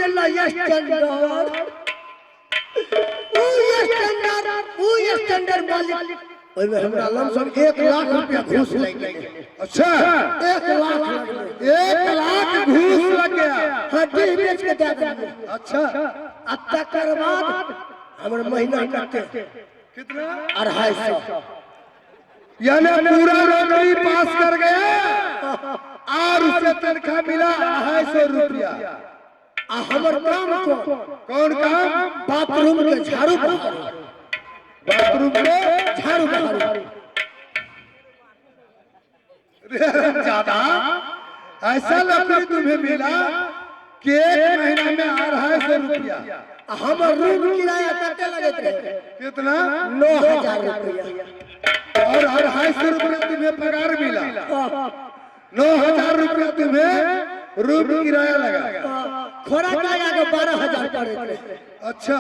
देला स्टैंडर्ड वो स्टैंडर्ड मालिक ओए में हमरा लमसम 1 लाख रुपया घूस लग गया। अच्छा 1 लाख 1 लाख घूस लग गया। हड्डी बेच के दे दिया। अच्छा अब तकर बाद हमर महीना कटे कितना 250। यानी पूरा नौकरी पास कर गया और उसे तनख्वाह मिला 250 रुपया। हमर काम कौन काम? बाथरूम के झाड़ू बहारू। बाथरूम में झाड़ू बहारू। ज्यादा ऐसा नौकरी तुम्हें मिला कि 1 महीना में 250 रुपया। हमर रूम किराया कते लगत रहे? कितना? 9000 रुपया। और 250 रुपया तुम्हें पगार मिला। 9000 रुपया तुम्हें रूम किराया लगा। खोरा लगा के 12000 पड़े थे। अच्छा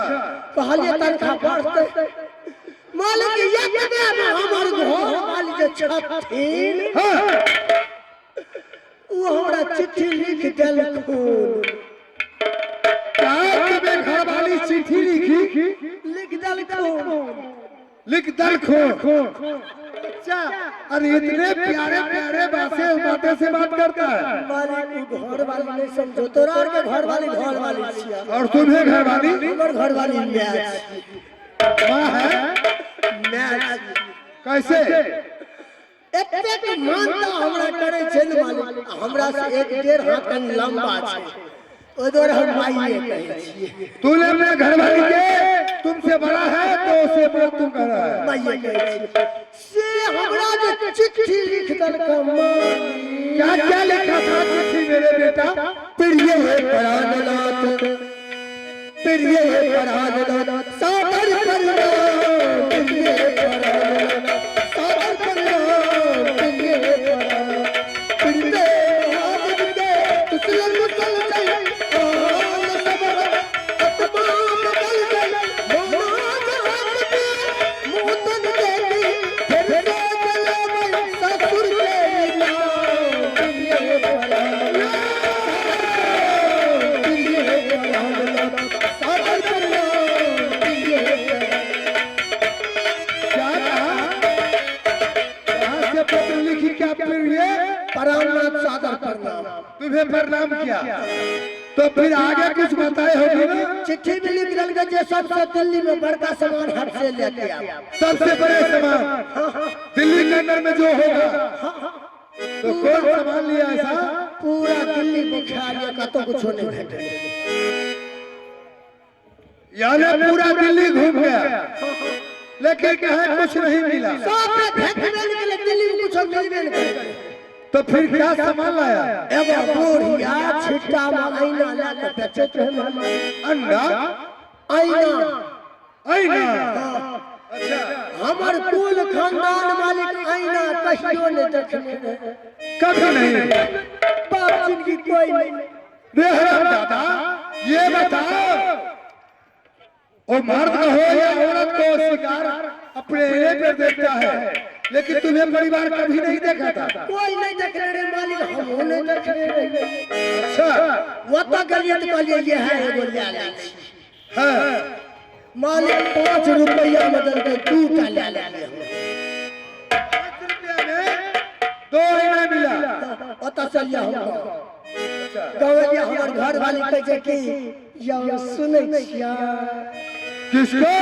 कहलिए तनख्वाह बढ़ते मालिक ये कदे में हमर घर मालिक छथिन। वो हमरा चिट्ठी लिख देलखुन। क्या तुम्हें घर वाली चिट्ठी लिखी? लिख देलखुन। लिख देलखुन। अच्छा अरे इतने प्यारे प्यारे बातें से बात करता है। मालिक घर वाली नहीं समझो तोरा के घर वाली छिया। और तुम्हें घर वाली? हमर घर वाली मैच मां है मैच। कैसे? एतेक मानता हमरा करे छै न मालिक। हमरा से 1.5 हाथ कन लंबा छै। ओ द्वारा हम माइए कहै छियै। तूने अपने घर वाली के तुमसे बड़ा है तो उसे पर तुम कह रहा है माइए कहै छियै। से हमरा जे चिट्ठी लिख देलका मां। क्या लिखा था चिट्ठी मेरे बेटा? प्रिय है प्राणनाथ प्रिय है प्राणनाथ सादर प्रणाम। प्रिय है प्राणनाथ सादर प्रणाम। प्रिय है प्राणनाथ प्रिय महादेव के तुसल मुसल जाए आन सबर आत्मा बदल जाए मोहन हाथ पे मोतन देवी फिर से चले ससुर के नाम। प्रिय है प्राणनाथ प्रिय है प्राणनाथ सादर प्रणाम। प्रिय है क्या कहा? कहाँ से पत्र लिखी? क्या प्रिय प्राणनाथ सादर प्रणाम। तुम्हें प्रणाम किया तो फिर आगे कुछ बताए होगी ना? चिट्ठी में लिख दल के जे सबसे दिल्ली में बड़का सामान हाथ से लेके आ। सबसे बड़े सामान दिल्ली के अंदर में जो होगा तो कौन सामान लिया ऐसा? पूरा दिल्ली बुखार ये कतो कुछ नहीं भेटे। यानी पूरा दिल्ली घूम गया लेकिन कहीं कुछ नहीं मिला। सब भेटने के लिए दिल्ली में कुछ मिलबे नहीं करे। तो फिर क्या सामान लाया? एगो बोरिया छिट्टा में आईना लाके बेचत है मालिक। अंडा आईना आईना। अच्छा हमर कुल खानदान मालिक आईना कहियो नहीं देखने रहे। कभी नहीं। बाप जिंदगी कोई नहीं। बेहद दादा ये बताओ वो मर्द हो या औरत को शिकार अपने इन्हें पर देखता है लेकिन तुम्हें परिवार कभी नहीं देखा था? कोई नहीं देख रहे मालिक। हम नहीं देख रहे। अच्छा वो तो गलिए तो कहलिए ये है एगो ले ले है मालिक 5 रुपया बदल के 2 का ले ले। 5 रुपया में 2 आईना मिला। पता चलिया हमको गवैया हमर घर वाली कहै छै कि या सुनै छिया किसको?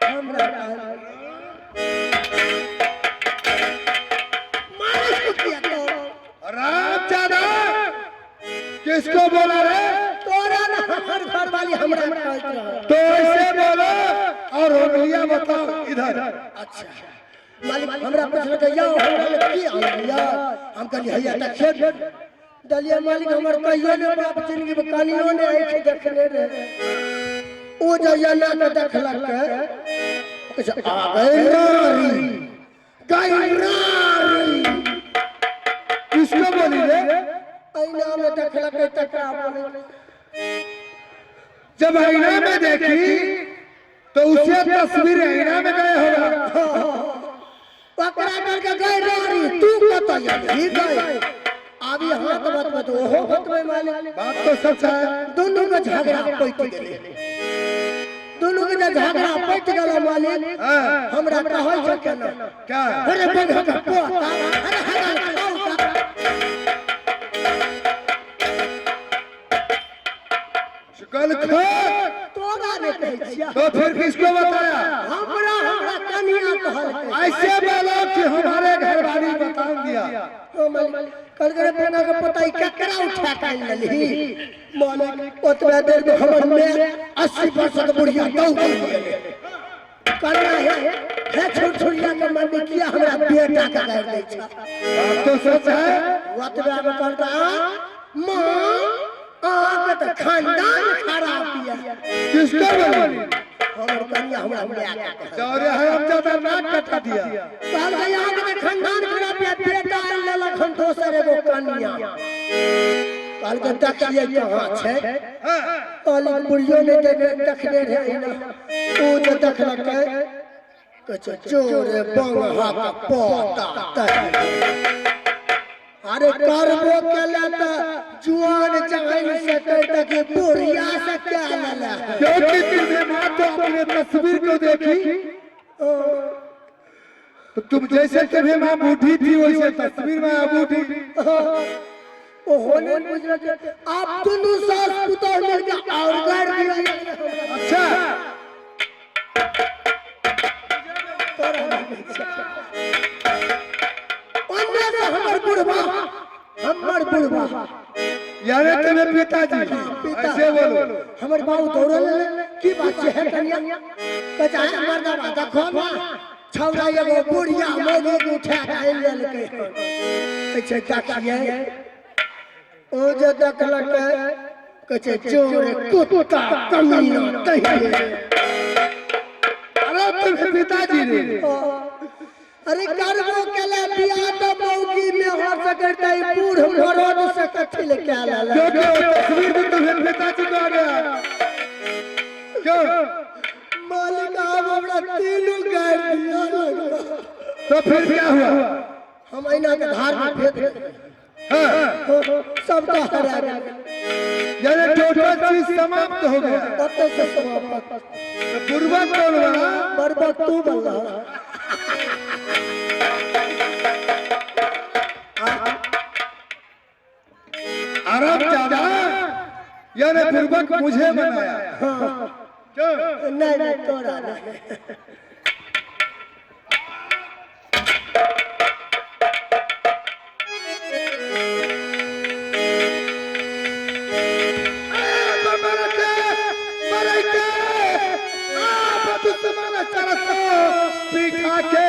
हमरा मालिक को किया तो राम ज्यादा किसको बोला रे? तोरा ना हमर घर वाली हमरा कहत रहा। तो ऐसे बोलो और उंगलियां बताओ इधर। अच्छा मालिक हमरा पूछल के या हमरा की आलिया? हम कहलिए हैया त खेत दलिया मालिक हमर कहियो ने बाप जिंदगी में कानियो ने आंख देखने रहे। ओ जया ना देखलक के आ गई नारी गैरारी। किसको बोली रे? आईना में देखलक त का बोले? जब आईना में देखी तो उसे तस्वीर आईना में गए होगा। पकड़ा करके गैरारी तू कत ही गई अभी हाथ बत ओहो बतवे मालिक बात तो सच है। दोनों का झगड़ा पट गेले दोनों के झगड़ा पट गेला मालिक हमरा कहै छ केना क्या अरे बंगा का पोता अरे हगा शुक्ल खान तोरा ने कहै छिया तो फिर किसको बताया? हमरा कन्या कहल ऐसे बोलो कि हमारे घर वाली बता दिया। कल करे बंगा का पोता केकरा उठा के लली मालिक ओतबे देर में हमर में 80 वर्ष के बुढ़िया दौड़ गेले कन्या है छोट छोटिया के मन में किया हमरा बेटा का गाड़ दै छ बात तो सच है। ओतबे में कहता मां आके तो खानदान खराब किया किसको बोली? हमर कन्या हमरा में आके दौरे हराम ज्यादा नाक कटा दिया। कहल गया आके खानदान खराब किया बेटा लेला खन दोसर एगो कन्या कहल के देखिए कहां छै कहल बुढ़ियो ने देखने रहे ना ओ जो देखलकै कछ चोर बंगा का पोता अरे करबो केला त जुआन जगन से कहता कि बुढ़िया से क्या लेला क्योंकि तुमने माँ तो अपने तस्वीर को देखी तो तुम जैसे तुम्हें माँ बूढ़ी थी वैसे तस्वीर में आप बूढ़ी। ओ होने बुझल के आप दोनों सास पुतौह मिलके और गाड़ दिया अच्छा अन्ना से हमर बुढ़वा यानी तुम्हें पिताजी ऐसे बोलो। हमर बाबू दौड़ल की बात है कन्या कचा मर्दा बात खोना छौरा एगो बुढ़िया मोगी के उठा के लेल के कछे काकिए ओ जे देखलक कछे चोर कुत्ता कमीना तही अरे तुम्हें पिताजी ने अरे करबो केला बियाह तो मौगी में हो सकता है बूढ़ मरद से कथि ले क्या लाला क्योंकि तस्वीर में तुम्हें पिताजी को आ गया। क्यों मालिक आप हमरा तीनों गाड़ दिया तो फिर क्या हुआ? हम ऐना के धार में फेंक सब तो हरा गया यानी टोटल चीज समाप्त हो गया। तब से समाप्त तो पूर्वक कौन बना? बर्बाद तू बल्ला आराम ज्यादा यानी पूर्वक मुझे बनाया। क्यों? नहीं तोरा नहीं पीठा के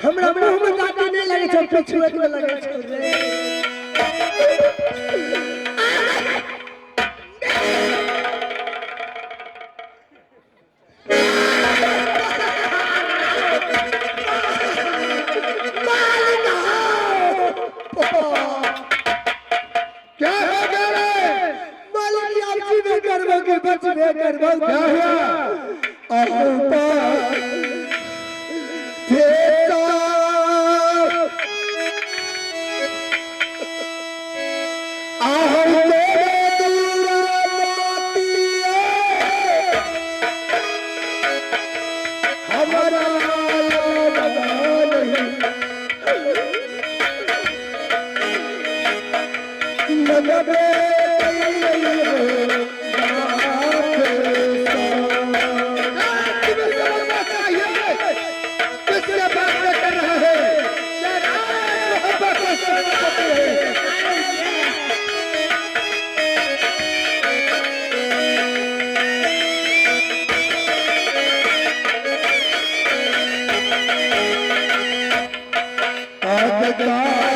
हमरा मुंह में दांत नहीं लगे छै पिछुए में लगे छै रे देखता